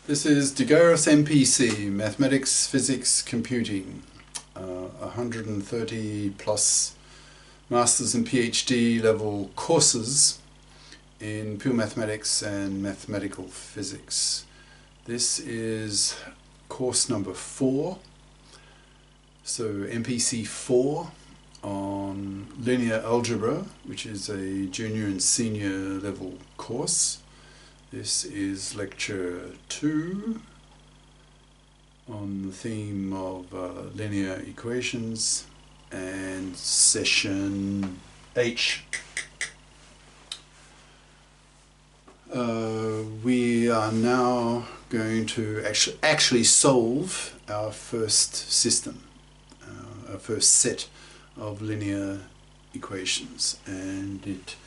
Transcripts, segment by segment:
This is Garis MPC, Mathematics, Physics, Computing. 130 plus Masters and PhD level courses in pure mathematics and mathematical physics. This is course number 4, so MPC 4 on linear algebra, which is a junior and senior level course. This is lecture 2 on the theme of linear equations and session H. We are now going to actually solve our first system, our first set of linear equations, and it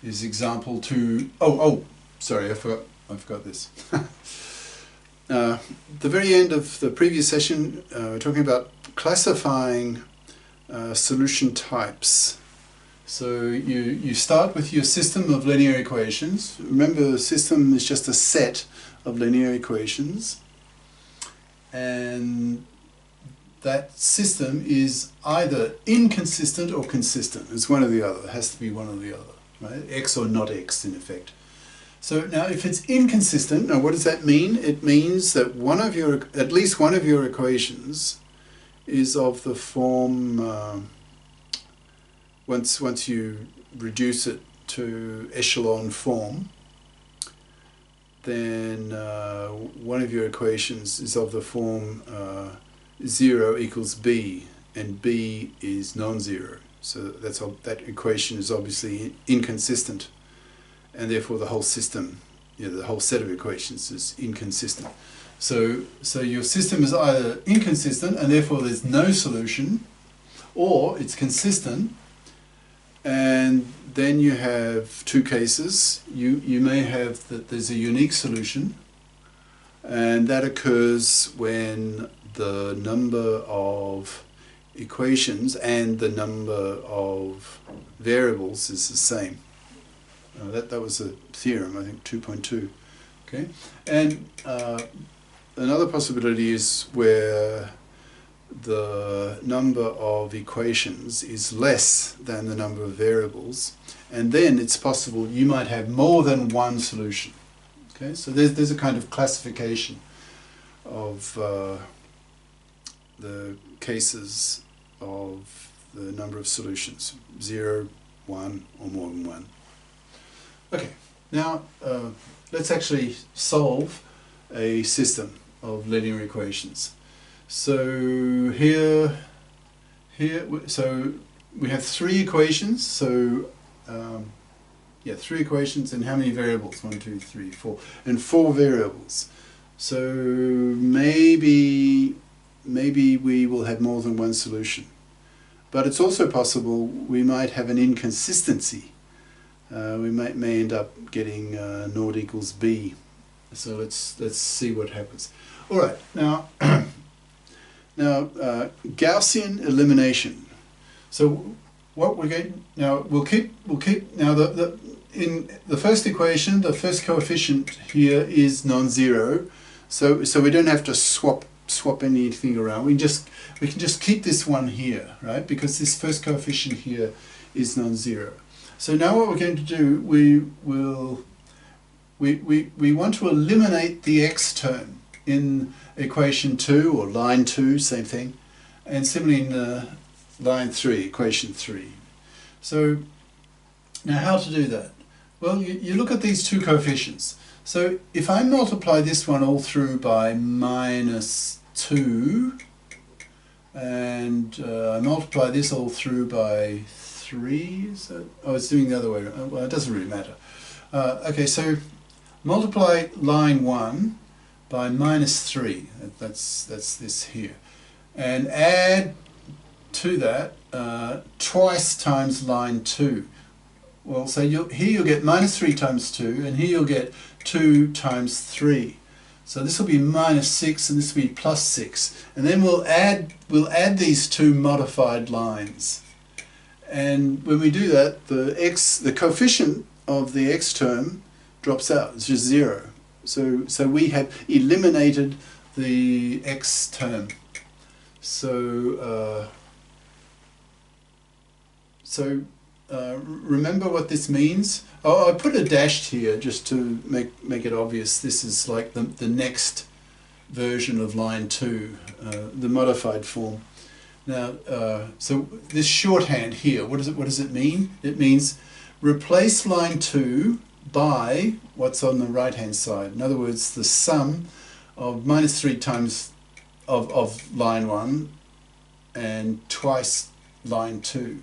is example 2. Sorry, I forgot this. The very end of the previous session, we're talking about classifying solution types. So you start with your system of linear equations. Remember, the system is just a set of linear equations, and that system is either inconsistent or consistent. It's one or the other. It has to be one or the other, right? X or not X, in effect. So now, if it's inconsistent, now what does that mean? It means that at least one of your equations is of the form, once you reduce it to echelon form, then one of your equations is of the form 0 equals b, and b is non-zero. So that equation is obviously inconsistent, and therefore the whole system, the whole set of equations is inconsistent. So your system is either inconsistent and therefore there's no solution, or it's consistent, and then you have two cases. You may have that there's a unique solution, and that occurs when the number of equations and the number of variables is the same. That was a theorem, I think 2.2. Okay, and another possibility is where the number of equations is less than the number of variables, and then it's possible you might have more than one solution. Okay, so there's a kind of classification of the cases of the number of solutions: 0, 1, or more than 1. Okay, now let's actually solve a system of linear equations. So so we have 3 equations. So yeah, 3 equations, and how many variables? 1, 2, 3, 4, and 4 variables. So maybe we will have more than one solution, but it's also possible we might have an inconsistency. We may end up getting naught equals b. So let's see what happens. All right, now Gaussian elimination. So what we're going now, we'll keep now in the first equation, the first coefficient here is non-zero. So we don't have to swap anything around. We can just keep this one here, right? Because this first coefficient here is non-zero. So now what we're going to do, we want to eliminate the x term in equation 2 or line 2, same thing, and similarly in line 3, equation 3. So now how to do that? Well, you look at these two coefficients. So if I multiply this one all through by -2, and I multiply this all through by 3, oh, it's doing the other way around. Well, it doesn't really matter. Okay, so multiply line 1 by -3. That's this here, and add to that twice times line 2. Well, so here you'll get -3 times 2, and here you'll get 2 times 3. So this will be -6, and this will be +6, and then we'll add these two modified lines. And when we do that, the coefficient of the x term drops out. It's just 0. So we have eliminated the x term. Remember what this means? Oh, I put a dashed here just to make it obvious. This is like the next version of line 2, the modified form. Now, so this shorthand here, what does it mean? It means replace line 2 by what's on the right hand side. In other words, the sum of -3 times of line 1 and twice line 2.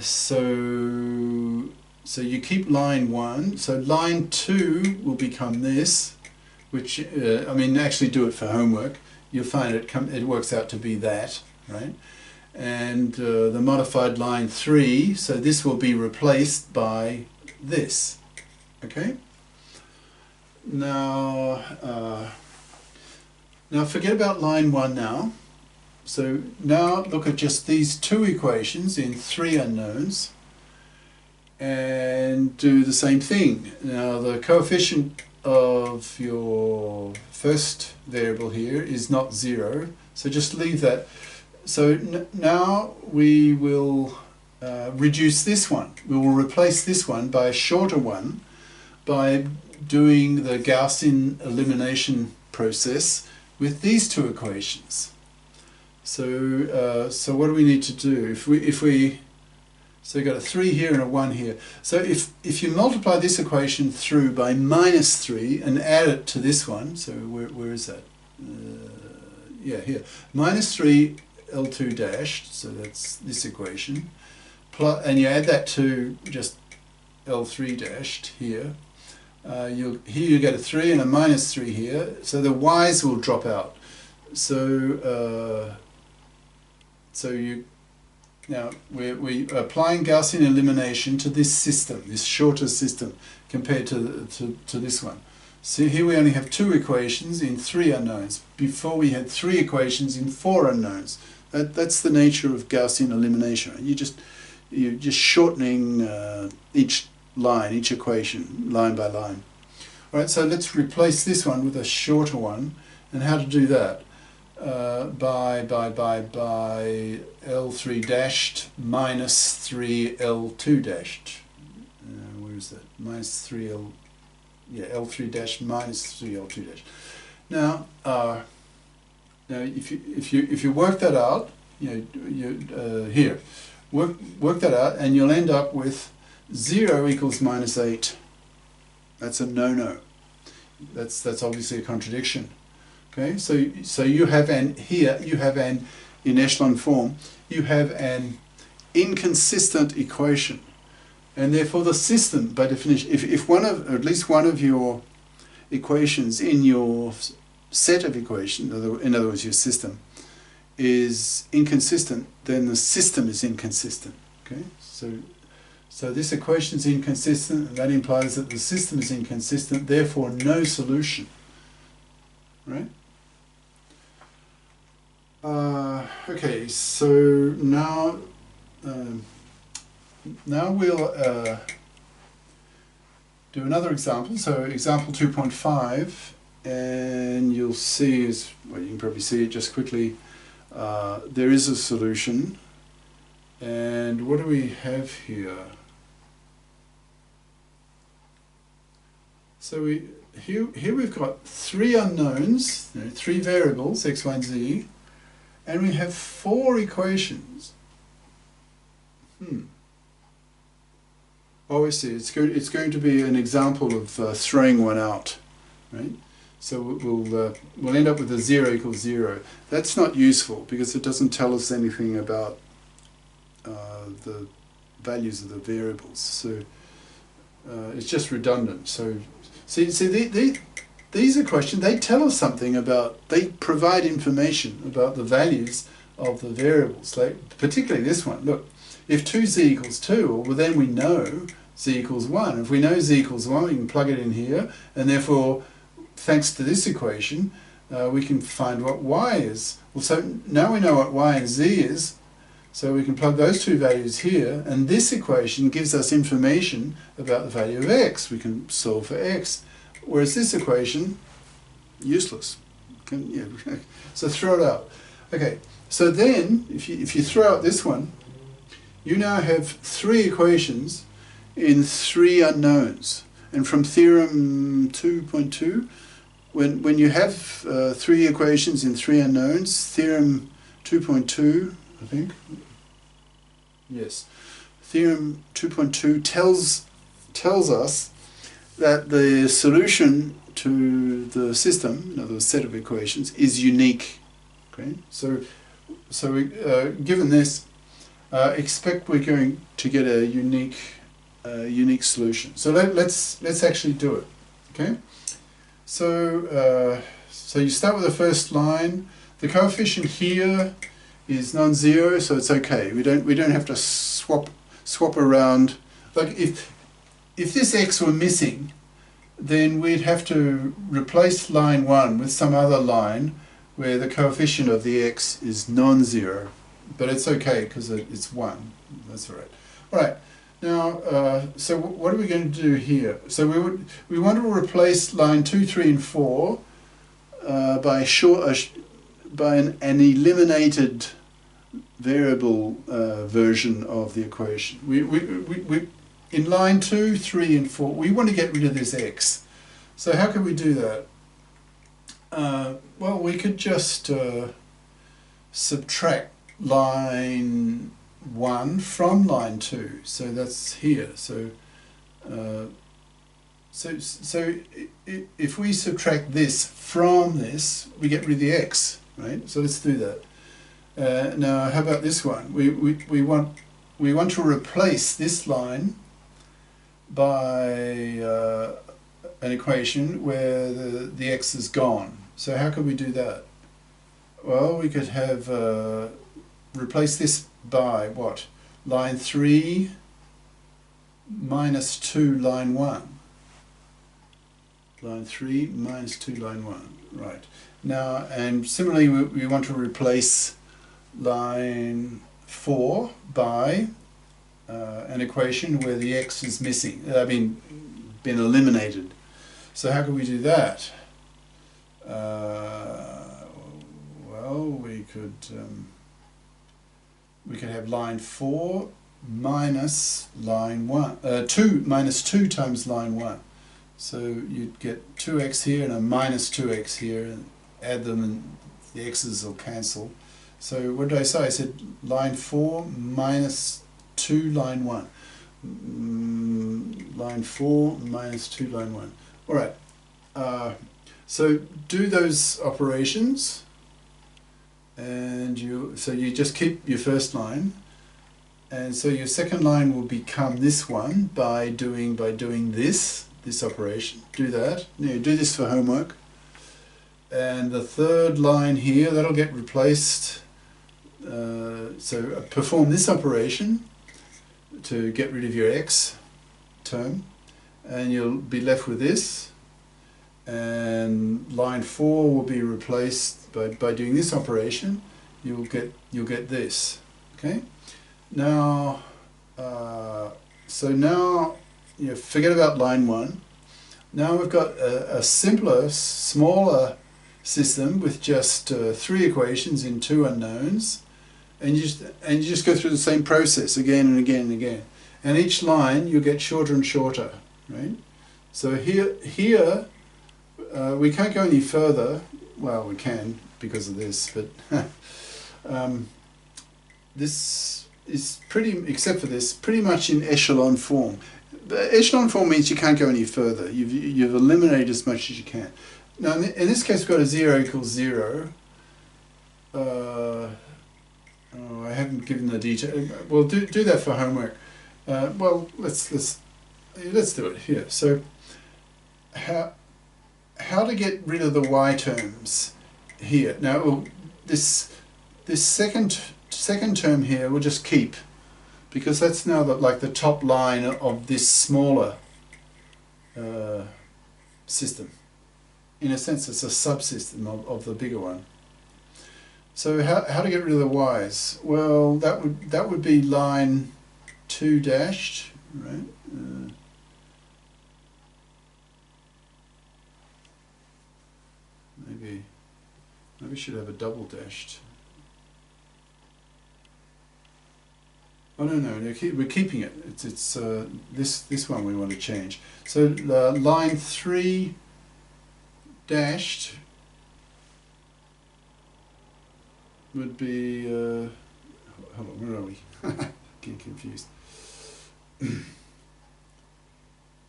So you keep line 1, so line 2 will become this, which, I mean, actually do it for homework. You'll find it works out to be that, right? And the modified line 3, so this will be replaced by this, okay? Now forget about line 1 now. So now look at just these 2 equations in 3 unknowns and do the same thing. Now the coefficient of your first variable here is not 0, so just leave that. So now we will reduce this one. We will replace this one by a shorter one by doing the Gaussian elimination process with these 2 equations. So what do we need to do? So we've got a 3 here and a 1 here. So if you multiply this equation through by -3 and add it to this one, so where is that? Yeah, here. -3 L2 dashed, so that's this equation. And you add that to just L3 dashed here. Here you get a 3 and a -3 here, so the y's will drop out. Now we're applying Gaussian elimination to this system, this shorter system, compared to this one. So here we only have 2 equations in 3 unknowns. Before we had 3 equations in 4 unknowns. That's the nature of Gaussian elimination. You're just shortening each line, each equation, line by line. All right, so let's replace this one with a shorter one. And how to do that? By L3 dashed minus 3 L2 dashed. Where is that? Minus 3 L. Yeah, L3 dash minus 3 L2 dash. Now if you work that out, here, work that out, and you'll end up with 0 equals -8. That's a no-no. That's obviously a contradiction. Okay, so you have in echelon form, you have an inconsistent equation, and therefore the system, by definition, if at least one of your equations in your set of equations, in other words your system, is inconsistent, then the system is inconsistent. Okay, so this equation is inconsistent, and that implies that the system is inconsistent, therefore no solution. Right? Okay, so now we'll do another example. So example 2.5, and you'll see, well, you can probably see it just quickly. There is a solution, and what do we have here? So here we've got 3 unknowns, 3 variables, x, y, and z, and we have 4 equations. Oh, I see. It's going to be an example of throwing one out, right? So we'll end up with a 0 equals 0. That's not useful because it doesn't tell us anything about the values of the variables. So it's just redundant. So see these equations, they tell us something about, they provide information about the values of the variables. Like particularly this one. Look, if 2z equals 2, well then we know z equals 1. If we know z equals 1, we can plug it in here, and therefore, thanks to this equation, we can find what y is. Well, so now we know what y and z is, So we can plug those two values here, and this equation gives us information about the value of x. We can solve for x, whereas this equation, useless. So throw it out. Okay, so then if you throw out this one, you now have three equations in three unknowns. And from theorem 2.2, when you have three equations in three unknowns, theorem 2.2, I think, yes, theorem 2.2 tells us that the solution to the system, in other words, set of equations, is unique. Okay, so we, given this, expect we're going to get a unique solution. So let's actually do it. Okay, so you start with the first line. The coefficient here is non-zero, so it's okay. We don't have to swap around. Like if this x were missing, then we'd have to replace line 1 with some other line where the coefficient of the x is non-zero. But it's okay because it's 1. That's all right. All right. Now, so what are we going to do here? So we want to replace line 2, 3, and 4 by an eliminated variable version of the equation. We in line 2, 3, and 4, we want to get rid of this x. So how can we do that? Well, we could just subtract line 1 from line 2. So that's here. So if we subtract this from this, we get rid of the x, right? So let's do that. Now, how about this one? We want to replace this line by an equation where the x is gone. So how could we do that? Well, we could have replace this by what? Line 3 minus 2 line 1. Line 3 minus 2 line 1. Right. Now, and similarly, we want to replace line 4 by an equation where the x is missing, been eliminated. So how can we do that? Well, we could have line 4 minus line 1, 2 minus 2 times line 1. So you'd get 2x here and a minus 2x here, and add them and the x's will cancel. So what did I say? I said line 4 minus 2 line 1. Line 4 minus 2 line 1. All right. So do those operations, and you just keep your first line, and so your second line will become this one by doing this operation. Do that. Do this for homework. And the third line here, that'll get replaced. So perform this operation to get rid of your x term, and you'll be left with this. And line 4 will be replaced by doing this operation. You'll get this. Okay. Now, so now forget about line 1. Now we've got a simpler, smaller system with just 3 equations in 2 unknowns, and you just go through the same process again and again and again. And each line you get shorter and shorter, right? So here we can't go any further. Well, we can because of this, but this is except for this, pretty much in echelon form. But echelon form means you can't go any further. You've eliminated as much as you can. Now, in this case, we've got a 0 equals 0. I haven't given the detail. Well, do that for homework. Well, let's do it here. So, how to get rid of the y terms here? Now, this second term here we'll just keep, because that's now like the top line of this smaller system. In a sense, it's a subsystem of the bigger one. So how to get rid of the y's? Well, that would be line 2 dashed, right? Maybe we should have a double dashed. Oh no, we're keeping it. It's this one we want to change. So line 3 dashed would be. Hold on, where are we? Getting confused.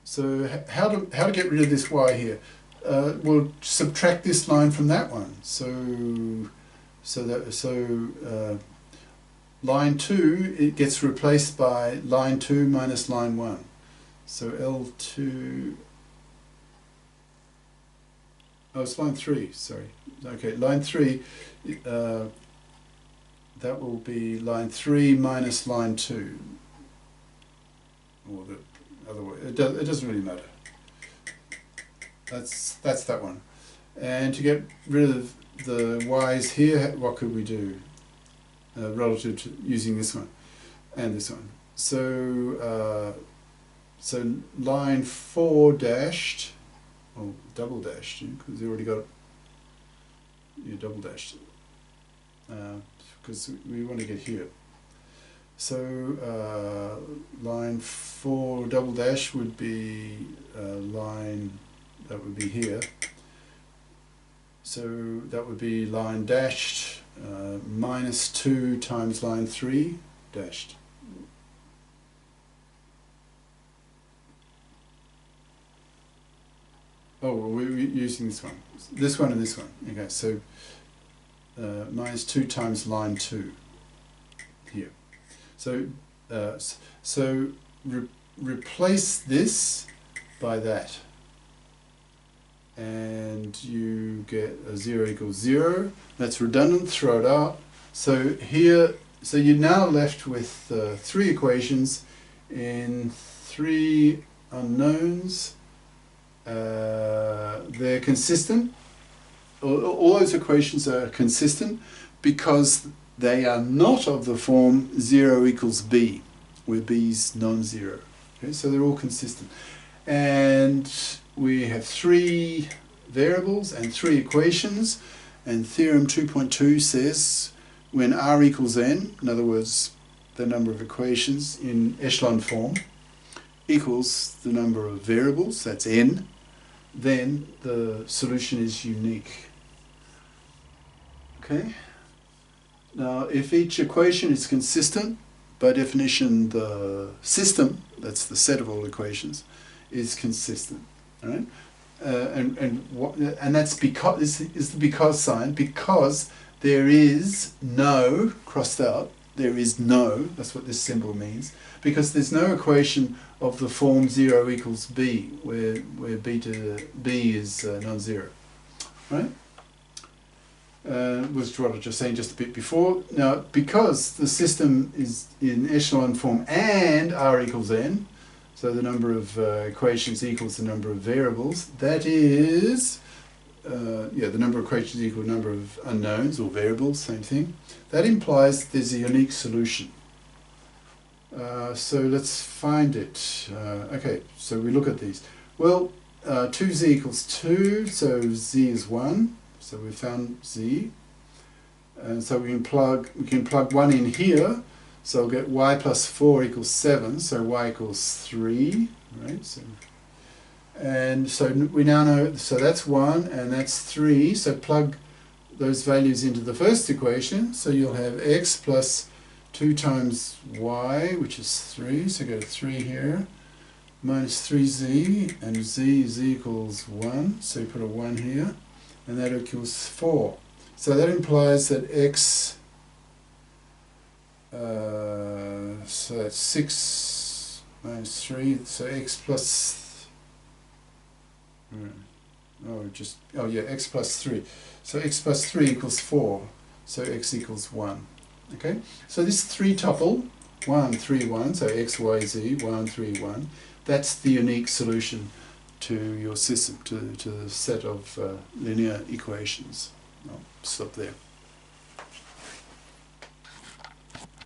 So how to get rid of this y here? We'll subtract this line from that one. Line 2, it gets replaced by line 2 minus line 1. So L2, oh, it's line 3, sorry. Okay, line 3, that will be line 3 minus line 2. Or the other way, it doesn't really matter. That's that one. And to get rid of the y's here, what could we do? Relative to using this one and this one. So line 4 dashed, or double dashed, because you already got double dashed, because we want to get here. So line 4 double dash would be line, that would be here. So that would be line dashed minus 2 times line 3 dashed. Oh, well, we're using this one and this one. Okay, so minus 2 times line 2 here. So replace this by that, and you get a 0 equals 0. That's redundant, throw it out. So here, so you're now left with 3 equations in 3 unknowns. They're consistent. All those equations are consistent because they are not of the form 0 equals b, where b is non-zero. Okay, so they're all consistent. And we have 3 variables and 3 equations, and theorem 2.2 says when r equals n, in other words the number of equations in echelon form, equals the number of variables, that's n, then the solution is unique. Okay? Now if each equation is consistent, by definition the system, that's the set of all equations, is consistent. All right? And that's because, this is the because sign, because there is no, crossed out, there is no, that's what this symbol means, because there's no equation of the form 0 equals b, where b is non-zero. Right? Was what I was just saying just a bit before. Now, because the system is in echelon form and r equals n, so the number of equations equals the number of variables, that is, the number of equations equals the number of unknowns or variables, same thing. That implies there's a unique solution. So let's find it. Okay, so we look at these. Well, 2z equals 2, so z is 1. So we found z. And so we can plug 1 in here. So we'll get y plus 4 equals 7, so y equals 3, right? And so we now know, so that's 1 and that's 3, so plug those values into the first equation, so you'll have x plus 2 times y, which is 3, so go to 3 here, minus 3z, and z equals 1, so you put a 1 here, and that equals 4. So that implies that x, so that's 6 minus 3, so x plus, x plus 3. So x plus 3 equals 4, so x equals 1. Okay, so this 3 tuple, 1, 3, 1, so x, y, z, 1, 3, 1, that's the unique solution to your system, to the set of linear equations. I'll stop there.